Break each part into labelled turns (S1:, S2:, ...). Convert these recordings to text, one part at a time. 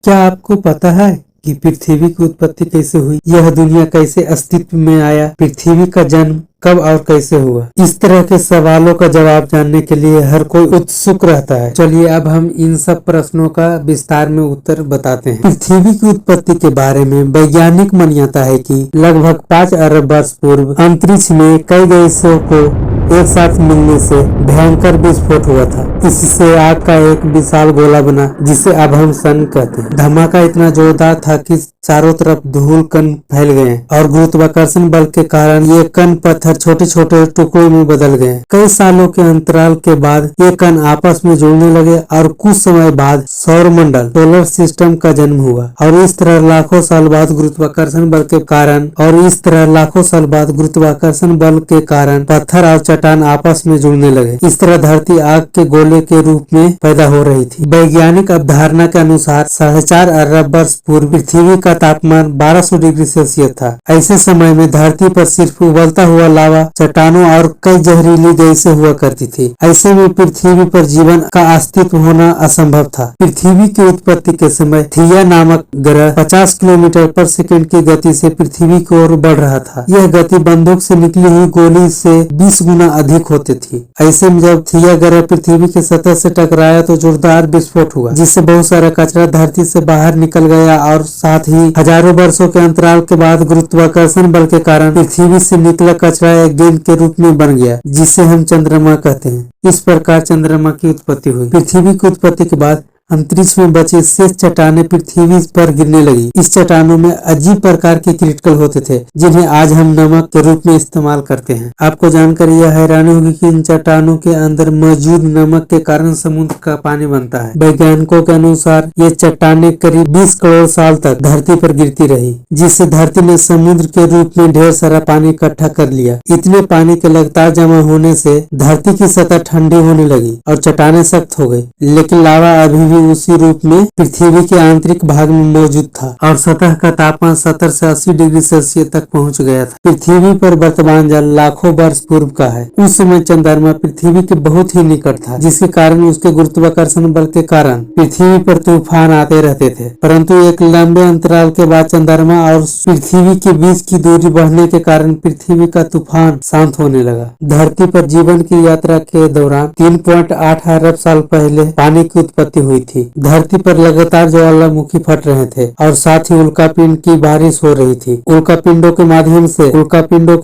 S1: क्या आपको पता है कि पृथ्वी की उत्पत्ति कैसे हुई? यह दुनिया कैसे अस्तित्व में आया? पृथ्वी का जन्म कब और कैसे हुआ? इस तरह के सवालों का जवाब जानने के लिए हर कोई उत्सुक रहता है। चलिए अब हम इन सब प्रश्नों का विस्तार में उत्तर बताते हैं। पृथ्वी की उत्पत्ति के बारे में वैज्ञानिक मान्यता है कि लगभग 5 अरब वर्ष पूर्व अंतरिक्ष में कई गैसों को एक साथ मिलने से भयंकर विस्फोट हुआ था। इससे आग का एक विशाल गोला बना जिसे अब हम सन कहते हैं। धमाका इतना जोरदार था कि चारों तरफ धूल कण फैल गए और गुरुत्वाकर्षण बल के कारण ये कण पत्थर छोटे छोटे टुकड़ों में बदल गए। कई सालों के अंतराल के बाद ये कण आपस में जुड़ने लगे और कुछ समय बाद सौरमंडल सोलर सिस्टम का जन्म हुआ। और इस तरह लाखों साल बाद गुरुत्वाकर्षण बल के कारण पत्थर और चट्टान आपस में जुड़ने लगे। इस तरह धरती आग के गोले के रूप में पैदा हो रही थी। वैज्ञानिक अवधारणा के अनुसार 4.5 अरब वर्ष पूर्व पृथ्वी का तापमान 1200 डिग्री सेल्सियस था। ऐसे समय में धरती पर सिर्फ उबलता हुआ लावा, चट्टानों और कई जहरीली गैसें हुआ करती थी। ऐसे में पृथ्वी पर जीवन का अस्तित्व होना असंभव था। पृथ्वी की उत्पत्ति के समय थिया नामक ग्रह 50 किलोमीटर पर सेकंड की गति से पृथ्वी की ओर बढ़ रहा था। यह गति बंदूक से निकली हुई गोली से 20 गुना अधिक होती थी। ऐसे में जब थिया ग्रह पृथ्वी की सतह से टकराया तो जोरदार विस्फोट हुआ, जिससे बहुत सारा कचरा धरती से बाहर निकल गया और साथ ही हजारों वर्षों के अंतराल के बाद गुरुत्वाकर्षण बल के कारण पृथ्वी से निकला कचरा एक गेंद के रूप में बन गया, जिसे हम चंद्रमा कहते हैं। इस प्रकार चंद्रमा की उत्पत्ति हुई। पृथ्वी की उत्पत्ति के बाद अंतरिक्ष में बचे शेष चट्टानें पृथ्वी पर गिरने लगी। इस चट्टानों में अजीब प्रकार के क्रिस्टल होते थे, जिन्हें आज हम नमक के रूप में इस्तेमाल करते हैं। आपको जानकर यह हैरानी होगी कि इन चट्टानों के अंदर मौजूद नमक के कारण समुद्र का पानी बनता है। वैज्ञानिकों के अनुसार ये चट्टानें करीब 20 करोड़ साल तक धरती पर गिरती रही, जिससे धरती ने समुद्र के रूप में ढेर सारा पानी इकट्ठा कर लिया। इतने पानी के लगातार जमा होने से धरती की सतह ठंडी होने लगी और चट्टानें सख्त हो गई, लेकिन लावा अभी उसी रूप में पृथ्वी के आंतरिक भाग में मौजूद था और सतह का तापमान 70 से 80 डिग्री सेल्सियस तक पहुंच गया था। पृथ्वी पर वर्तमान जल लाखों वर्ष पूर्व का है। उस समय चंद्रमा पृथ्वी के बहुत ही निकट था, जिसके कारण उसके गुरुत्वाकर्षण बल के कारण पृथ्वी पर तूफान आते रहते थे। परंतु एक लंबे अंतराल के बाद चंद्रमा और पृथ्वी के बीच की दूरी बढ़ने के कारण पृथ्वी का तूफान शांत होने लगा। धरती पर जीवन की यात्रा के दौरान 3.8 अरब साल पहले पानी की उत्पत्ति हुई थी। धरती पर लगातार ज्वालामुखी फट रहे थे और साथ ही उल्कापिंड की बारिश हो रही थी। उल्कापिंडों के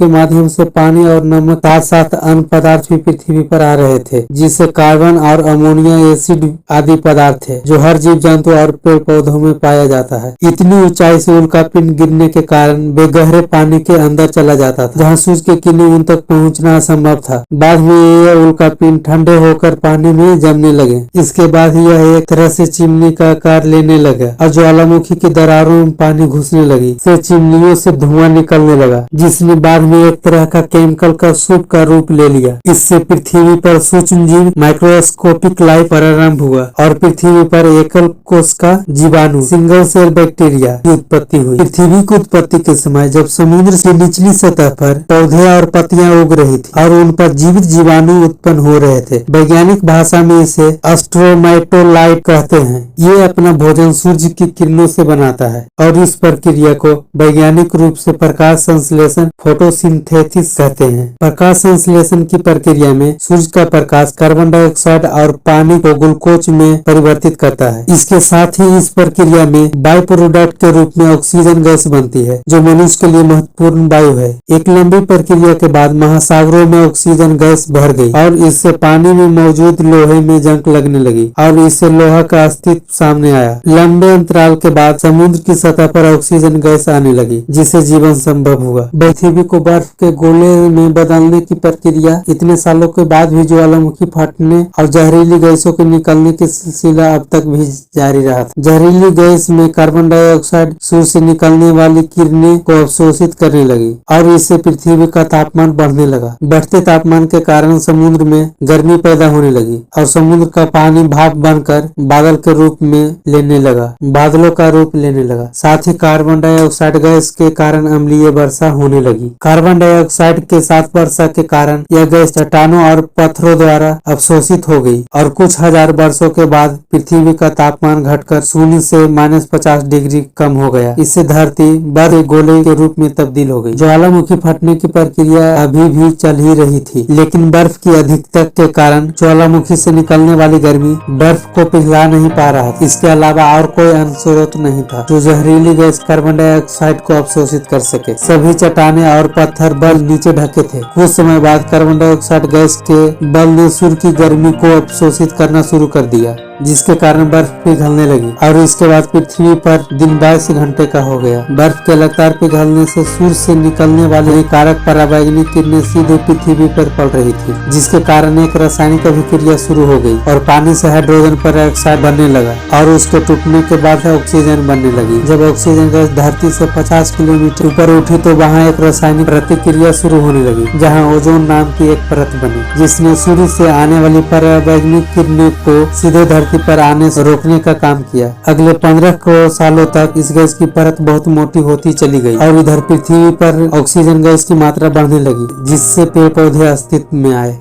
S1: माध्यम से पानी और नमक साथ साथ अन्य पदार्थ भी पृथ्वी पर आ रहे थे, जिससे कार्बन और अमोनिया एसिड आदि पदार्थ थे, जो हर जीव जंतु और पेड़ पौधों में पाया जाता है। इतनी ऊंचाई से उल्कापिंड गिरने के कारण वे गहरे पानी के अंदर चला जाता था, जहाँ सूरज की किरणें उन तक पहुँचना असंभव था। बाद में ये उल्कापिंड ठंडे होकर पानी में जमने लगे। इसके बाद यह एक तरह से चिमनी का आकार लेने लगा और ज्वालामुखी की दरारों में पानी घुसने लगी। से चिमनियों से धुआं निकलने लगा, जिसने बाद में एक तरह का केमिकल का सूप का रूप ले लिया। इससे पृथ्वी पर सूक्ष्म जीव माइक्रोस्कोपिक लाइफ प्रारंभ हुआ और पृथ्वी पर एकल कोश का जीवाणु सिंगल सेल बैक्टीरिया की उत्पत्ति हुई। पृथ्वी की उत्पत्ति के समय जब समुद्र की निचली सतह पर पौधे और पत्तियां उग रही थी और उन पर जीवित जीवाणु उत्पन्न हो रहे थे। वैज्ञानिक भाषा में इसे एस्ट्रोमाइटोलाइट कहते हैं। ये अपना भोजन सूर्य की किरणों से बनाता है और इस प्रक्रिया को वैज्ञानिक रूप से प्रकाश संश्लेषण फोटोसिंथेसिस कहते हैं। प्रकाश संश्लेषण की प्रक्रिया में सूर्य का प्रकाश कार्बन डाइऑक्साइड और पानी को ग्लूकोज में परिवर्तित करता है। इसके साथ ही इस प्रक्रिया में बाई प्रोडक्ट के रूप में ऑक्सीजन गैस बनती है, जो मनुष्य के लिए महत्वपूर्ण वायु है। एक लंबी प्रक्रिया के बाद महासागरों में ऑक्सीजन गैस भर गई और इससे पानी में मौजूद लोहे में जंग लगने लगी और इससे लोहा का अस्तित्व सामने आया। लंबे अंतराल के बाद समुद्र की सतह पर ऑक्सीजन गैस आने लगी, जिससे जीवन संभव हुआ। पृथ्वी को बर्फ के गोले में बदलने की प्रक्रिया इतने सालों के बाद भी ज्वालामुखी फटने और जहरीली गैसों के निकलने की सिलसिला अब तक भी जारी रहा था। जहरीली गैस में कार्बन डाइऑक्साइड सूर्य से निकलने वाली किरणें को अवशोषित करने लगी और इससे पृथ्वी का तापमान बढ़ने लगा। बढ़ते तापमान के कारण समुद्र में गर्मी पैदा होने लगी और समुद्र का पानी भाप बनकर बादल के रूप में लेने लगा, बादलों का रूप लेने लगा। साथ ही कार्बन डाइऑक्साइड गैस के कारण अम्लीय वर्षा होने लगी। कार्बन डाइऑक्साइड के साथ वर्षा के कारण यह गैस चट्टानों और पत्थरों द्वारा अवशोषित हो गई और कुछ हजार वर्षों के बाद पृथ्वी का तापमान घटकर 0 से -50 डिग्री कम हो गया। इससे धरती बर्फ के गोले के रूप में तब्दील हो गई। ज्वालामुखी फटने की प्रक्रिया अभी भी चल ही रही थी, लेकिन बर्फ की अधिकता के कारण ज्वालामुखी से निकलने वाली गर्मी बर्फ को पिघला नहीं पा रहा था। इसके अलावा और कोई अन्य स्रोत नहीं था जो जहरीली गैस कार्बन डाइऑक्साइड को अवशोषित कर सके। सभी चट्टानें और पत्थर बल नीचे ढके थे। कुछ समय बाद कार्बन डाइऑक्साइड गैस के बल ने सूर्य की गर्मी को अवशोषित करना शुरू कर दिया, जिसके कारण बर्फ पिघलने लगी और इसके बाद पृथ्वी पर दिन 22 घंटे का हो गया। बर्फ के लगातार पिघलने से सूर्य से निकलने वाली हानिकारक पराबैंगनी किरणें सीधे पृथ्वी पर पड़ रही थी, जिसके कारण एक रासायनिक अभिक्रिया शुरू हो गई और पानी से हाइड्रोजन पेरोक्साइड बनने लगा और उसके टूटने के बाद ऑक्सीजन बनने लगी। जब ऑक्सीजन गैस धरती से 50 किलोमीटर ऊपर उठी तो वहाँ एक रासायनिक प्रतिक्रिया शुरू होने लगी, जहाँ ओजोन नाम की एक परत बनी, जिसने सूर्य से आने वाली पराबैंगनी किरणें को सीधे धरती पर आने से रोकने का काम किया। अगले 15 करोड़ सालों तक इस गैस की परत बहुत मोटी होती चली गई और इधर पृथ्वी पर ऑक्सीजन गैस की मात्रा बढ़ने लगी, जिससे पेड़ पौधे अस्तित्व में आए।